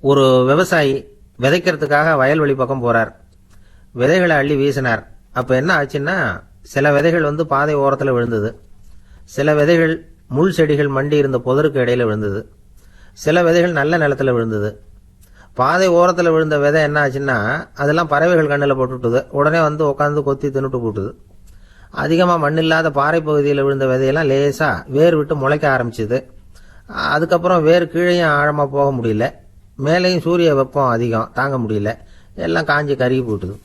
ஒரு விவசாயி விதைக்கிறதுக்காக வயல்வெளி பக்கம் போறார். விதைகளை அள்ளி வீசினார். அப்ப என்ன ஆச்சுன்னா, சில விதைகள் பாதை ஓரத்துல விழுந்தது. சில விதைகள் முள் செடிகள் மண்டி இருந்த புதருக்கு இடையில விழுந்தது. சில விதைகள் நல்ல நிலத்துல விழுந்தது. பாதை ஓரத்துல விழுந்த விதை என்ன ஆச்சுன்னா, அதெல்லாம் பறவைகள் கண்ணில் போட்டுட்டுது. உடனே உட்காந்து கொத்தி தின்னுட்டு போட்டுது. அதிகமா மண் இல்லாத பாறை பகுதியில் விழுந்த விதையெல்லாம் லேசா வேர் விட்டு முளைக்க ஆரம்பிச்சுது. அதுக்கப்புறம் வேர் கீழேயும் ஆழமா போக முடியல. மேலேயும் சூரிய வெப்பம் அதிகம் தாங்க முடியல. எல்லாம் காஞ்சி கருகி போட்டுது.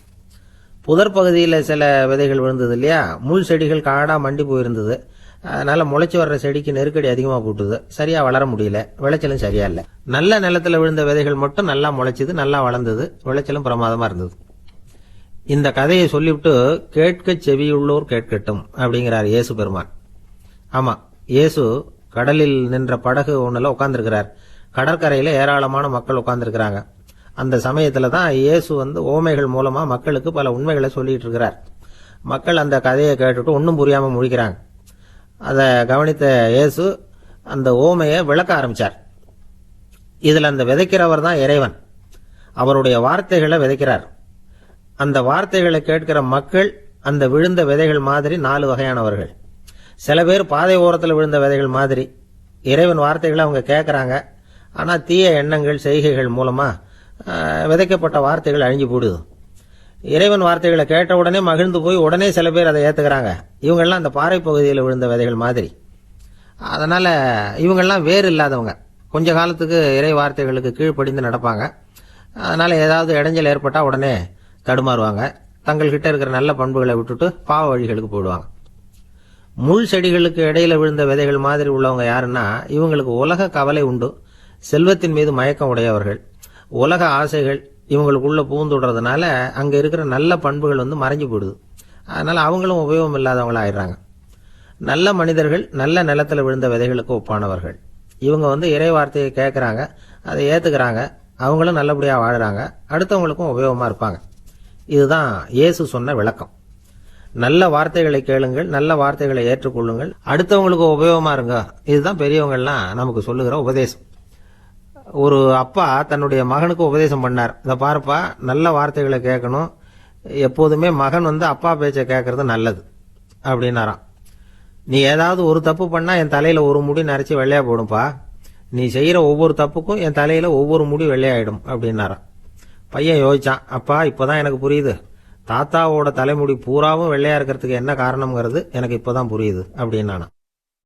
புதர் பகுதியில் சில விதைகள் விழுந்தது இல்லையா, முள் செடிகள் காடா மண்டி போயிருந்தது. அதனால முளைச்சி வர்ற செடிக்கு நெருக்கடி அதிகமா போட்டுது. சரியா வளர முடியல. விளைச்சலும் சரியா இல்ல. நல்ல நிலத்துல விழுந்த விதைகள் மட்டும் நல்லா முளைச்சது, நல்லா வளர்ந்தது. விளைச்சலும் பிரமாதமா இருந்தது. இந்த கதையை சொல்லிவிட்டு கேட்க செவியுள்ளோர் கேட்கட்டும் அப்படிங்கிறார் இயேசு பெருமான். ஆமா, இயேசு கடலில் நின்ற படகு ஒண்ணுல உட்கார்ந்துருக்கிறார். கடற்கரையில ஏராளமான மக்கள் உட்கார்ந்துருக்கிறாங்க. அந்த சமயத்துல தான் இயேசு ஓமைகள் மூலமா மக்களுக்கு பல உண்மைகளை சொல்லிட்டு இருக்கிறார். மக்கள் அந்த கதையை கேட்டுட்டு ஒன்னும் புரியாம முழிக்கிறாங்க. அதை கவனித்த இயேசு அந்த ஓமையை விளக்க ஆரம்பிச்சார். இதுல அந்த விதைக்கிறவர் தான் இறைவன். அவருடைய வார்த்தைகளை விதைக்கிறார். அந்த வார்த்தைகளை கேட்கிற மக்கள் அந்த விழுந்த விதைகள் மாதிரி 4 வகையானவர்கள். சில பேர் பாதை ஓரத்தில் விழுந்த விதைகள் மாதிரி. இறைவன் வார்த்தைகளை அவங்க கேட்கறாங்க. ஆனா தீய எண்ணங்கள் செய்கைகள் மூலமா விதைக்கப்பட்ட வார்த்தைகள் அழிஞ்சு போடுது. இறைவன் வார்த்தைகளை கேட்ட உடனே மகிழ்ந்து போய் உடனே சில பேர் அதை ஏத்துக்கிறாங்க. இவங்கெல்லாம் அந்த பாறை பகுதியில் விழுந்த விதைகள் மாதிரி. அதனால இவங்கெல்லாம் வேறு இல்லாதவங்க. கொஞ்ச காலத்துக்கு இறை வார்த்தைகளுக்கு கீழ்ப்படிந்து நடப்பாங்க. அதனால ஏதாவது இடைஞ்சல் ஏற்பட்டா உடனே தடுமாறுவாங்க. தங்கள்கிட்ட இருக்கிற நல்ல பண்புகளை விட்டுட்டு பாவ வழிகளுக்கு போயிடுவாங்க. முள் செடிகளுக்கு இடையில விழுந்த விதைகள் மாதிரி உள்ளவங்க யாருன்னா, இவங்களுக்கு உலக கவலை உண்டு. செல்வத்தின் மீது மயக்கம் உடையவர்கள். உலக ஆசைகள் இவங்களுக்குள்ள பூந்துடுறதுனால அங்க இருக்கிற நல்ல பண்புகள் மறைஞ்சு போயிடுது. அதனால அவங்களும் உபயோகம் இல்லாதவங்களா ஆயிடுறாங்க. நல்ல மனிதர்கள் நல்ல நிலத்துல விழுந்த விதைகளுக்கு ஒப்பானவர்கள். இவங்க இறை வார்த்தையை கேட்கறாங்க, அதை ஏத்துக்கிறாங்க. அவங்களும் நல்லபடியா வாழுறாங்க. அடுத்தவங்களுக்கும் உபயோகமா இருப்பாங்க. இதுதான் இயேசு சொன்ன விளக்கம். நல்ல வார்த்தைகளை கேளுங்கள், நல்ல வார்த்தைகளை ஏற்றுக்கொள்ளுங்கள், அடுத்தவங்களுக்கு உபயோகமா இருங்க. இதுதான் பெரியவங்கள்லாம் நமக்கு சொல்லுகிற உபதேசம். ஒரு அப்பா தன்னுடைய மகனுக்கு உபதேசம் பண்ணார். இதை பாருப்பா, நல்ல வார்த்தைகளை கேட்கணும். எப்போதுமே மகன் அப்பா பேச்ச கேட்கறது நல்லது அப்படின்னாராம். நீ ஏதாவது ஒரு தப்பு பண்ணா என் தலையில ஒரு முடி நரைச்சி வெள்ளையா போடும்பா. நீ செய்யற ஒவ்வொரு தப்புக்கும் என் தலையில ஒவ்வொரு முடி வெள்ளையாயிடும் அப்படின்னாராம். பையன் யோசிச்சான், அப்பா இப்பதான் எனக்கு புரியுது. தாத்தாவோட தலைமுடி பூராவும் வெள்ளையா இருக்கிறதுக்கு என்ன காரணம்ங்கிறது எனக்கு இப்பதான் புரியுது அப்படின்னானா.